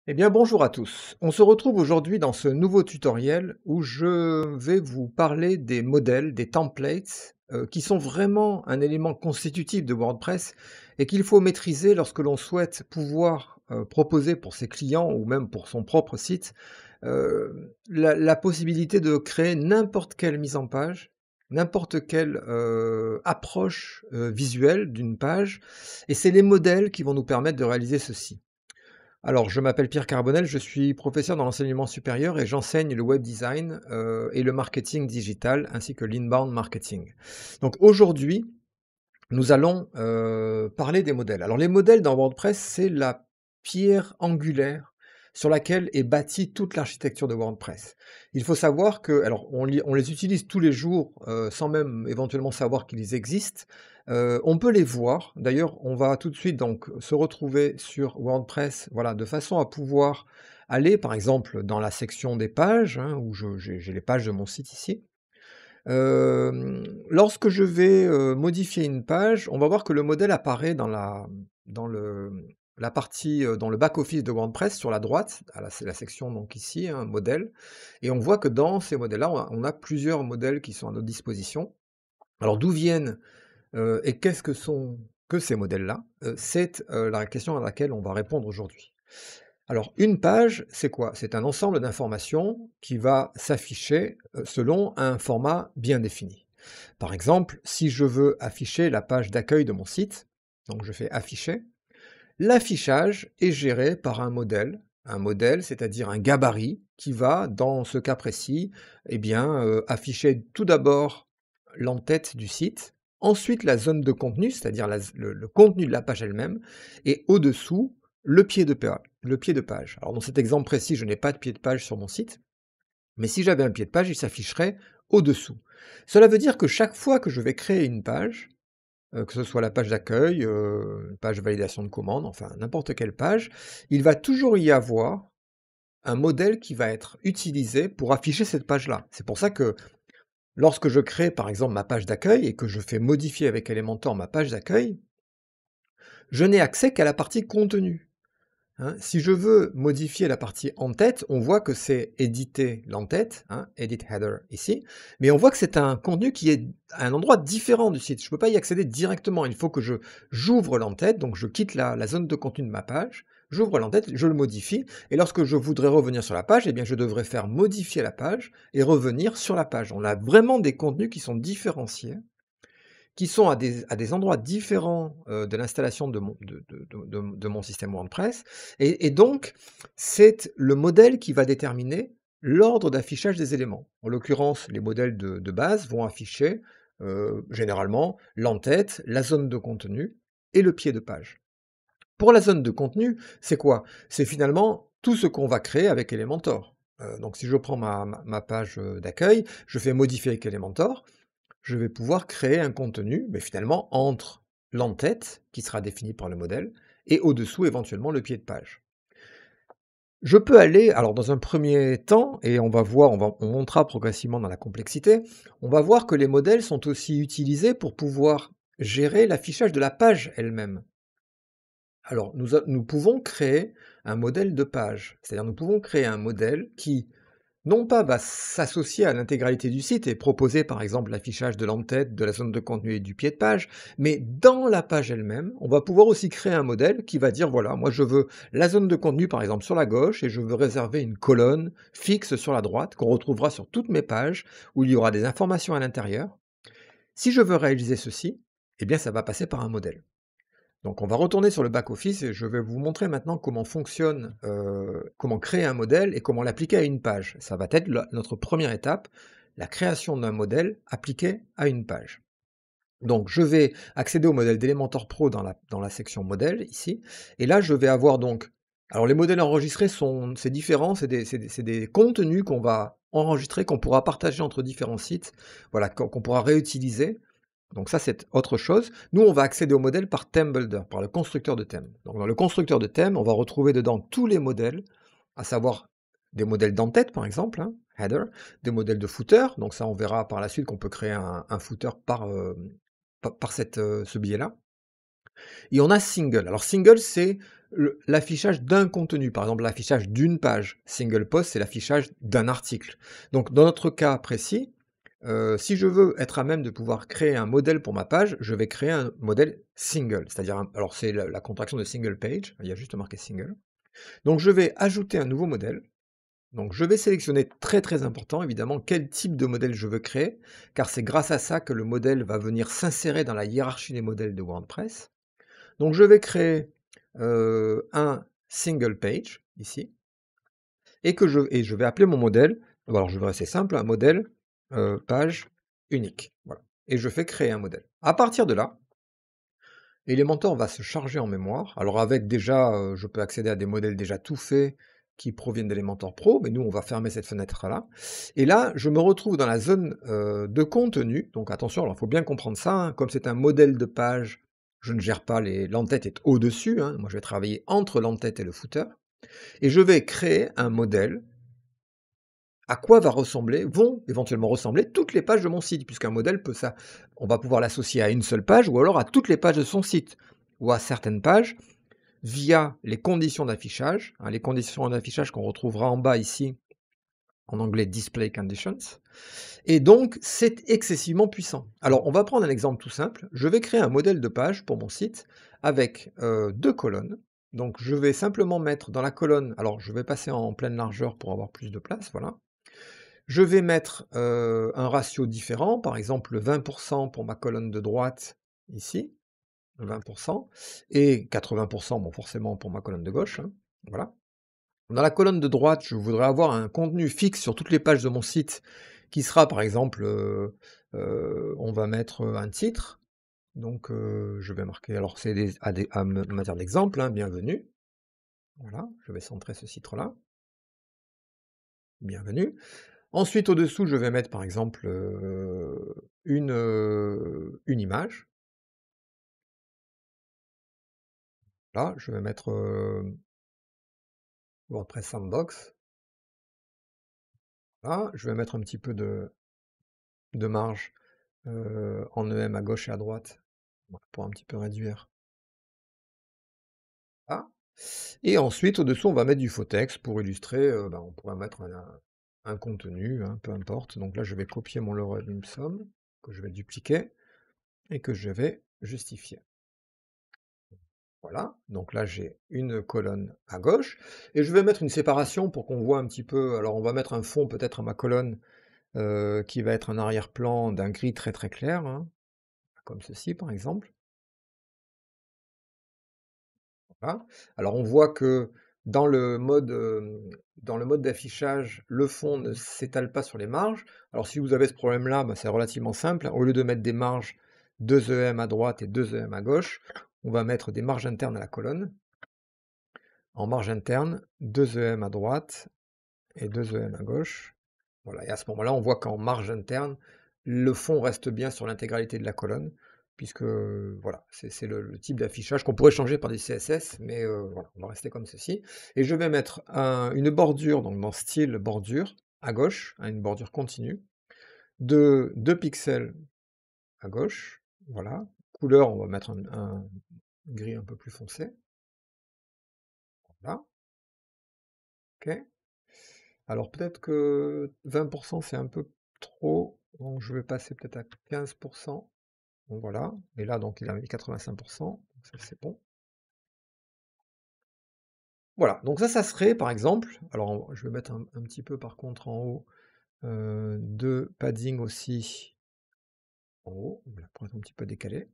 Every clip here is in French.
Eh bien, bonjour à tous. On se retrouve aujourd'hui dans ce nouveau tutoriel où je vais vous parler des modèles, des templates, qui sont vraiment un élément constitutif de WordPress et qu'il faut maîtriser lorsque l'on souhaite pouvoir proposer pour ses clients ou même pour son propre site la possibilité de créer n'importe quelle mise en page, n'importe quelle approche visuelle d'une page. Et c'est les modèles qui vont nous permettre de réaliser ceci. Alors, je m'appelle Pierre Carbonel, je suis professeur dans l'enseignement supérieur et j'enseigne le web design et le marketing digital ainsi que l'inbound marketing. Donc aujourd'hui, nous allons parler des modèles. Alors les modèles dans WordPress, c'est la pierre angulaire sur laquelle est bâtie toute l'architecture de WordPress. Il faut savoir que, alors on les utilise tous les jours sans même éventuellement savoir qu'ils existent. On peut les voir. D'ailleurs, on va tout de suite donc se retrouver sur WordPress, voilà, de façon à pouvoir aller, par exemple, dans la section des pages, hein, où j'ai les pages de mon site ici. Lorsque je vais, modifier une page, on va voir que le modèle apparaît dans la partie, dans le back office de WordPress sur la droite, c'est la section donc ici, hein, modèle, et on voit que dans ces modèles-là, on a plusieurs modèles qui sont à notre disposition. Alors d'où viennent, et qu'est-ce que sont que ces modèles-là? C'est, la question à laquelle on va répondre aujourd'hui. Alors, une page, c'est quoi? C'est un ensemble d'informations qui va s'afficher selon un format bien défini. Par exemple, si je veux afficher la page d'accueil de mon site, donc je fais afficher, l'affichage est géré par un modèle, c'est-à-dire un gabarit qui va, dans ce cas précis, eh bien, afficher tout d'abord l'entête du site, ensuite la zone de contenu, c'est-à-dire le contenu de la page elle-même, et au-dessous, le pied de page. Alors dans cet exemple précis, je n'ai pas de pied de page sur mon site, mais si j'avais un pied de page, il s'afficherait au-dessous. Cela veut dire que chaque fois que je vais créer une page, que ce soit la page d'accueil, une page de validation de commande, enfin n'importe quelle page, il va toujours y avoir un modèle qui va être utilisé pour afficher cette page-là. C'est pour ça que lorsque je crée par exemple ma page d'accueil et que je fais modifier avec Elementor ma page d'accueil, je n'ai accès qu'à la partie contenu. Hein. Si je veux modifier la partie en-tête, on voit que c'est éditer l'en-tête, hein, edit header ici, mais on voit que c'est un contenu qui est à un endroit différent du site. Je ne peux pas y accéder directement, il faut que j'ouvre l'en-tête, donc je quitte la zone de contenu de ma page, j'ouvre l'en-tête, je le modifie, et lorsque je voudrais revenir sur la page, eh bien je devrais faire modifier la page et revenir sur la page. On a vraiment des contenus qui sont différenciés, qui sont à des endroits différents de l'installation de mon système WordPress. Et donc, c'est le modèle qui va déterminer l'ordre d'affichage des éléments. En l'occurrence, les modèles de base vont afficher généralement l'entête, la zone de contenu et le pied de page. Pour la zone de contenu, c'est quoi? C'est finalement tout ce qu'on va créer avec Elementor. Donc si je prends ma page d'accueil, je fais modifier avec Elementor, je vais pouvoir créer un contenu, mais finalement entre l'entête, qui sera définie par le modèle, et au-dessous éventuellement le pied de page. Je peux aller, alors dans un premier temps, et on va voir, on montera progressivement dans la complexité, on va voir que les modèles sont aussi utilisés pour pouvoir gérer l'affichage de la page elle-même. Alors nous pouvons créer un modèle de page, c'est-à-dire nous pouvons créer un modèle qui non pas va s'associer à l'intégralité du site et proposer par exemple l'affichage de l'entête, de la zone de contenu et du pied de page, mais dans la page elle-même, on va pouvoir aussi créer un modèle qui va dire voilà, moi je veux la zone de contenu par exemple sur la gauche et je veux réserver une colonne fixe sur la droite qu'on retrouvera sur toutes mes pages où il y aura des informations à l'intérieur. Si je veux réaliser ceci, eh bien ça va passer par un modèle. Donc on va retourner sur le back-office et je vais vous montrer maintenant comment fonctionne, comment créer un modèle et comment l'appliquer à une page. Ça va être notre première étape, la création d'un modèle appliqué à une page. Donc je vais accéder au modèle d'Elementor Pro dans la section modèle ici, et là je vais avoir donc, alors les modèles enregistrés c'est différent, c'est des contenus qu'on va enregistrer, qu'on pourra partager entre différents sites, voilà, qu'on pourra réutiliser. Donc ça, c'est autre chose. Nous, on va accéder au modèle par Theme Builder, par le constructeur de thème. Donc dans le constructeur de thème, on va retrouver dedans tous les modèles, à savoir des modèles d'entête, par exemple, hein, header, des modèles de footer. Donc ça, on verra par la suite qu'on peut créer un footer par ce biais-là. Et on a single. Alors single, c'est l'affichage d'un contenu, par exemple l'affichage d'une page. Single post, c'est l'affichage d'un article. Donc dans notre cas précis, si je veux être à même de pouvoir créer un modèle pour ma page, je vais créer un modèle single, c'est-à-dire alors c'est la contraction de single page, il y a juste marqué single. Donc je vais ajouter un nouveau modèle. Donc je vais sélectionner, très important évidemment, quel type de modèle je veux créer, car c'est grâce à ça que le modèle va venir s'insérer dans la hiérarchie des modèles de WordPress. Donc je vais créer un single page, ici, et je vais appeler mon modèle, alors je vais rester simple, un modèle page unique. Voilà. Et je fais créer un modèle. À partir de là, Elementor va se charger en mémoire. Alors avec déjà, je peux accéder à des modèles déjà tout faits qui proviennent d'Elementor Pro, mais nous on va fermer cette fenêtre-là. Et là, je me retrouve dans la zone de contenu. Donc attention, alors il faut bien comprendre ça, hein, comme c'est un modèle de page, je ne gère pas l'entête est au-dessus, hein, moi je vais travailler entre l'entête et le footer, et je vais créer un modèle à quoi vont éventuellement ressembler toutes les pages de mon site, puisqu'un modèle peut ça, on va pouvoir l'associer à une seule page ou alors à toutes les pages de son site, ou à certaines pages, via les conditions d'affichage, hein, les conditions d'affichage qu'on retrouvera en bas ici, en anglais Display Conditions, et donc c'est excessivement puissant. Alors on va prendre un exemple tout simple, je vais créer un modèle de page pour mon site avec deux colonnes, donc je vais simplement mettre dans la colonne, alors je vais passer en pleine largeur pour avoir plus de place, voilà. Je vais mettre un ratio différent, par exemple 20% pour ma colonne de droite, ici, 20%, et 80%, bon forcément pour ma colonne de gauche, hein, voilà. Dans la colonne de droite, je voudrais avoir un contenu fixe sur toutes les pages de mon site, qui sera par exemple, on va mettre un titre, donc je vais marquer, alors c'est à matière d'exemple, hein, bienvenue, voilà, je vais centrer ce titre-là, bienvenue. Ensuite, au-dessous, je vais mettre par exemple une image. Là, je vais mettre WordPress Sandbox. Là, je vais mettre un petit peu de marge en EM à gauche et à droite pour un petit peu réduire. Là. Et ensuite, au-dessous, on va mettre du faux texte pour illustrer. On pourrait mettre un contenu, hein, peu importe. Donc là, je vais copier mon lorem ipsum que je vais dupliquer et que je vais justifier. Voilà, donc là j'ai une colonne à gauche, et je vais mettre une séparation pour qu'on voit un petit peu, alors on va mettre un fond peut-être à ma colonne qui va être un arrière-plan d'un gris très clair, hein, comme ceci par exemple. Voilà. Alors on voit que dans le mode d'affichage, le fond ne s'étale pas sur les marges. Alors si vous avez ce problème-là, c'est relativement simple. Au lieu de mettre des marges 2 EM à droite et 2 EM à gauche, on va mettre des marges internes à la colonne. En marge interne, 2 EM à droite et 2 EM à gauche. Voilà, et à ce moment-là, on voit qu'en marge interne, le fond reste bien sur l'intégralité de la colonne, puisque voilà, c'est le type d'affichage qu'on pourrait changer par des CSS, mais voilà, on va rester comme ceci. Et je vais mettre une bordure, donc dans style bordure, à gauche, hein, une bordure continue, de 2 pixels à gauche, voilà. Couleur, on va mettre un gris un peu plus foncé. Voilà. OK. Alors peut-être que 20% c'est un peu trop, donc je vais passer peut-être à 15%. Donc voilà, et là donc il a mis 85%, donc ça c'est bon. Voilà, donc ça serait par exemple, alors je vais mettre un petit peu par contre en haut de padding aussi, en haut, voilà, pour être un petit peu décalé.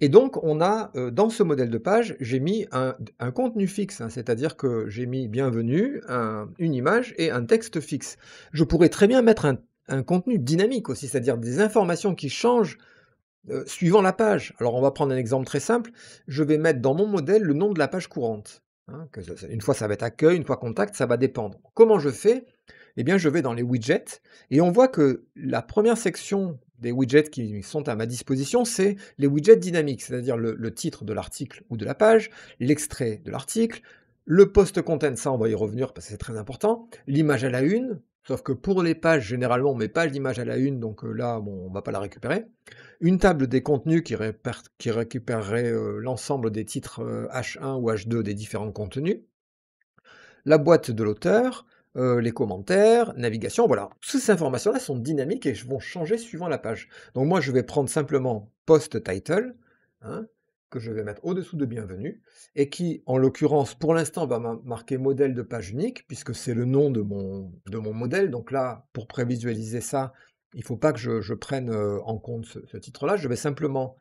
Et donc on a, dans ce modèle de page, j'ai mis un contenu fixe, hein, c'est-à-dire que j'ai mis bienvenue, une image et un texte fixe. Je pourrais très bien mettre un contenu dynamique aussi, c'est-à-dire des informations qui changent suivant la page. Alors on va prendre un exemple très simple, je vais mettre dans mon modèle le nom de la page courante. Hein, une fois ça va être accueil, une fois contact, ça va dépendre. Comment je fais? Eh bien je vais dans les widgets, et on voit que la première section des widgets qui sont à ma disposition, c'est les widgets dynamiques, c'est-à-dire le titre de l'article ou de la page, l'extrait de l'article, le post content, ça on va y revenir parce que c'est très important, l'image à la une, Sauf que pour les pages, généralement, on met pas l'image à la une, donc là, bon, on va pas la récupérer. Une table des contenus qui récupérerait l'ensemble des titres H1 ou H2 des différents contenus. La boîte de l'auteur, les commentaires, navigation, voilà. Toutes ces informations-là sont dynamiques et vont changer suivant la page. Donc moi, je vais prendre simplement post title, hein, que je vais mettre au-dessous de bienvenue, et qui, en l'occurrence, pour l'instant, va marquer modèle de page unique, puisque c'est le nom de mon modèle. Donc là, pour prévisualiser ça, il ne faut pas que je prenne en compte ce titre-là. Je vais simplement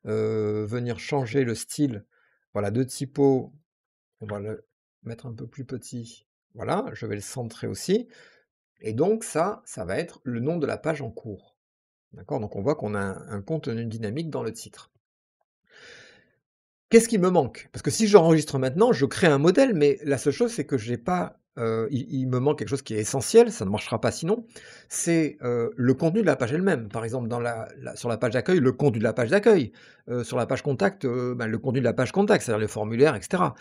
venir changer le style, voilà, de typo. On va le mettre un peu plus petit. Voilà, je vais le centrer aussi. Et donc ça va être le nom de la page en cours. D'accord? Donc on voit qu'on a un contenu dynamique dans le titre. Qu'est-ce qui me manque? Parce que si j'enregistre maintenant, je crée un modèle, mais la seule chose, c'est que j'ai pas, il me manque quelque chose qui est essentiel, ça ne marchera pas sinon, c'est, le contenu de la page elle-même. Par exemple, sur la page d'accueil, le contenu de la page d'accueil. Sur la page contact, le contenu de la page contact, c'est-à-dire le formulaire, et cetera.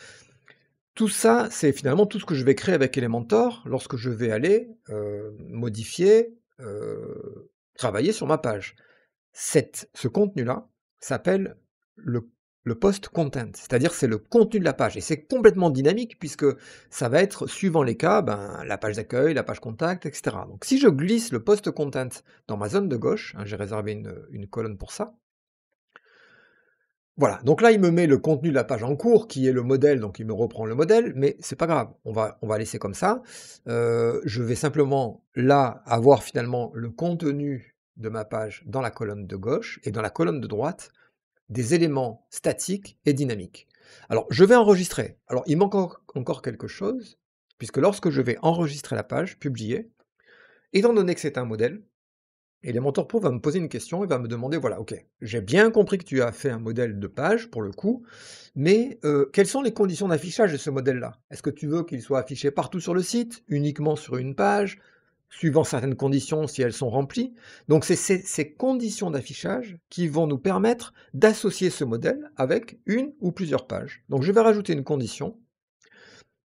Tout ça, c'est finalement tout ce que je vais créer avec Elementor lorsque je vais aller, modifier, travailler sur ma page. Ce contenu-là s'appelle le post content, c'est-à-dire c'est le contenu de la page et c'est complètement dynamique puisque ça va être suivant les cas, la page d'accueil, la page contact, et cetera. Donc si je glisse le post content dans ma zone de gauche, hein, j'ai réservé une colonne pour ça. Voilà, donc là, il me met le contenu de la page en cours, qui est le modèle, donc il me reprend le modèle, mais c'est pas grave, on va laisser comme ça. Je vais simplement, là, avoir finalement le contenu de ma page dans la colonne de gauche, et dans la colonne de droite, des éléments statiques et dynamiques. Alors, je vais enregistrer. Alors, il manque encore quelque chose, puisque lorsque je vais enregistrer la page, publier, étant donné que c'est un modèle, Elementor Pro va me poser une question et va me demander, voilà, ok, j'ai bien compris que tu as fait un modèle de page, pour le coup, mais quelles sont les conditions d'affichage de ce modèle-là? Est-ce que tu veux qu'il soit affiché partout sur le site, uniquement sur une page, suivant certaines conditions si elles sont remplies? Donc c'est ces conditions d'affichage qui vont nous permettre d'associer ce modèle avec une ou plusieurs pages. Donc je vais rajouter une condition.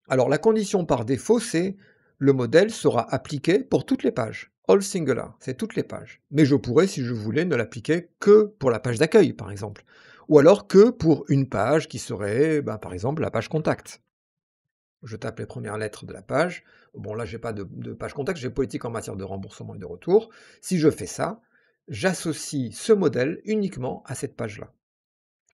Alors la condition par défaut, c'est le modèle sera appliqué pour toutes les pages. All singular, c'est toutes les pages. Mais je pourrais, si je voulais, ne l'appliquer que pour la page d'accueil, par exemple. Ou alors que pour une page qui serait, par exemple, la page contact. Je tape les premières lettres de la page. Bon, là, j'ai pas de page contact, j'ai politique en matière de remboursement et de retour. Si je fais ça, j'associe ce modèle uniquement à cette page-là.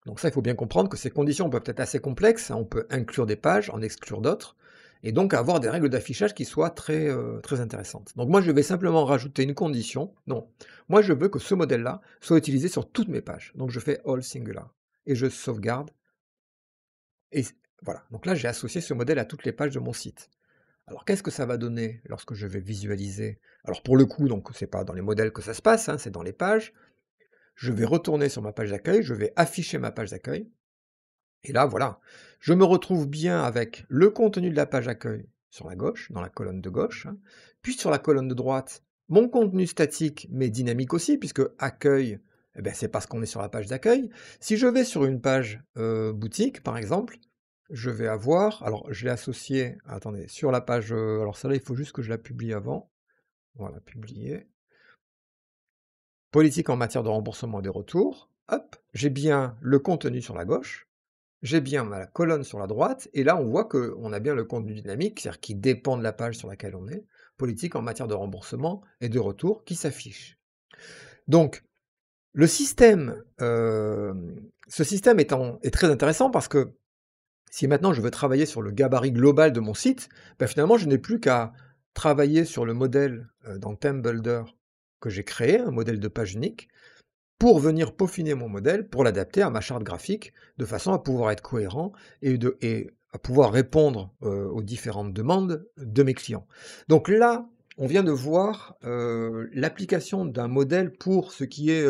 Donc ça, il faut bien comprendre que ces conditions peuvent être assez complexes. On peut inclure des pages, en exclure d'autres, et donc avoir des règles d'affichage qui soient très, très intéressantes. Donc moi, je vais simplement rajouter une condition. Non, moi, je veux que ce modèle-là soit utilisé sur toutes mes pages. Donc je fais All Singular, et je sauvegarde. Et voilà, donc là, j'ai associé ce modèle à toutes les pages de mon site. Alors qu'est-ce que ça va donner lorsque je vais visualiser? Alors pour le coup, donc c'est pas dans les modèles que ça se passe, hein, c'est dans les pages. Je vais retourner sur ma page d'accueil, je vais afficher ma page d'accueil. Et là, voilà, je me retrouve bien avec le contenu de la page accueil sur la gauche, dans la colonne de gauche, hein. Puis sur la colonne de droite, mon contenu statique, mais dynamique aussi, puisque accueil, c'est parce qu'on est sur la page d'accueil. Si je vais sur une page boutique, par exemple, je vais avoir, alors je l'ai associé, attendez, sur la page, alors celle-là, il faut juste que je la publie avant. Voilà, publier. Politique en matière de remboursement et de retour. Hop, j'ai bien le contenu sur la gauche. J'ai bien la colonne sur la droite, et là on voit qu'on a bien le contenu dynamique, c'est-à-dire qui dépend de la page sur laquelle on est, politique en matière de remboursement et de retour, qui s'affiche. Donc, le système, ce système est très intéressant parce que si maintenant je veux travailler sur le gabarit global de mon site, finalement je n'ai plus qu'à travailler sur le modèle dans ThemeBuilder que j'ai créé, un modèle de page unique, pour venir peaufiner mon modèle, pour l'adapter à ma charte graphique, de façon à pouvoir être cohérent et à pouvoir répondre aux différentes demandes de mes clients. Donc là, on vient de voir l'application d'un modèle pour ce qui est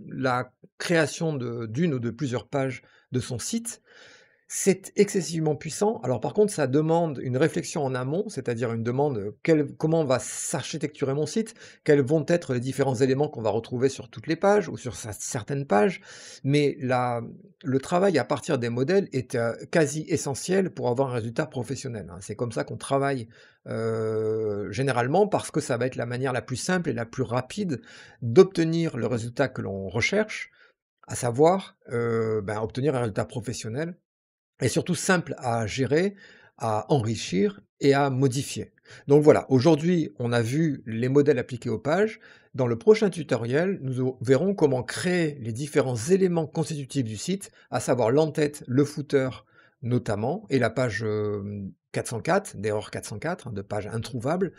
la création d'une ou de plusieurs pages de son site. C'est excessivement puissant. Alors par contre, ça demande une réflexion en amont, c'est-à-dire une demande, comment va s'architecturer mon site? Quels vont être les différents éléments qu'on va retrouver sur toutes les pages ou sur certaines pages? Mais le travail à partir des modèles est, quasi essentiel pour avoir un résultat professionnel, hein. C'est comme ça qu'on travaille, généralement parce que ça va être la manière la plus simple et la plus rapide d'obtenir le résultat que l'on recherche, à savoir, obtenir un résultat professionnel et surtout simple à gérer, à enrichir et à modifier. Donc voilà, aujourd'hui, on a vu les modèles appliqués aux pages. Dans le prochain tutoriel, nous verrons comment créer les différents éléments constitutifs du site, à savoir l'entête, le footer notamment, et la page 404, d'erreur 404, hein, de page introuvable,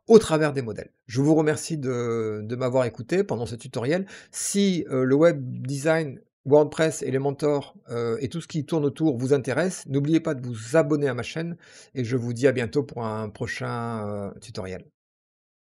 au travers des modèles. Je vous remercie de m'avoir écouté pendant ce tutoriel. Si le web design, WordPress, Elementor et tout ce qui tourne autour vous intéresse, n'oubliez pas de vous abonner à ma chaîne et je vous dis à bientôt pour un prochain tutoriel.